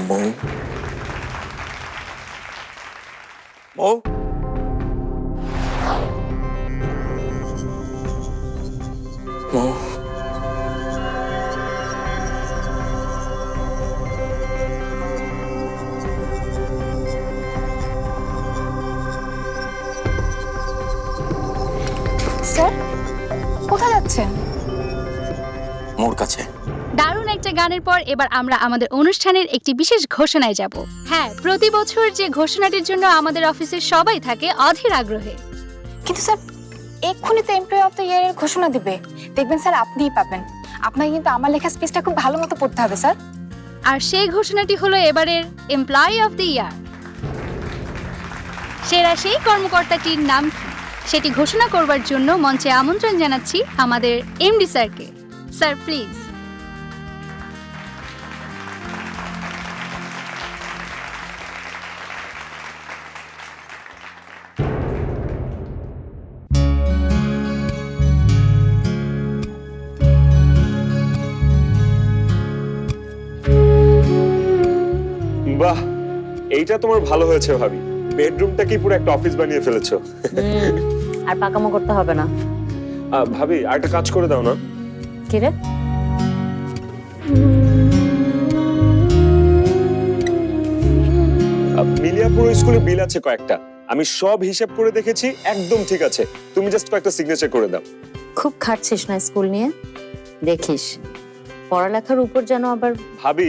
বউ বউ বউ স্যার কোথায় যাচ্ছেন? মোর কাছে। দারুণ একটা গানের পর এবার আমরা আমাদের অনুষ্ঠানের একটি বিশেষ ঘোষণায় যাব। হ্যাঁ, প্রতি বছর যে ঘোষণাটির জন্য আমাদের অফিসের সবাই থাকে অধীর আগ্রহে। কিন্তু স্যার এক্ষুনি তো এমপ্লয়ি অফ দ্য ইয়ারের ঘোষণা দিবে, দেখবেন স্যার আপনিই পাবেন। আপনাকে কিন্তু আমার লেখা স্পিচটা খুব ভালো মতো পড়তে হবে স্যার। আর সেই ঘোষণাটি হলো এবারের এমপ্লয়ি অফ দ্য ইয়ার। সেরা সেই কর্মকর্তাটির নাম কি সেটি ঘোষণা করবার জন্য মঞ্চে আমন্ত্রণ জানাচ্ছি আমাদের এমডি স্যারকে। Sir please. বাহ, এইটা তোমার ভালো হয়েছে ভাবি। বেডরুমটা কি পুরো একটা অফিস বানিয়ে ফেলেছো। আর পাকামো করতে হবে না। ভাবি আর একটা কাজ করে দাও না। কি রে? মিলিয়াপুর স্কুলে বিল আছে কয়েকটা, আমি সব হিসাব করে দেখেছি, একদম ঠিক আছে। তুমি জাস্ট কয়েকটা সিগনেচার করে দাও। খুব খাটছিস না স্কুল নিয়ে, দেখিস পড়ালেখার উপর যেন আবার। ভাবি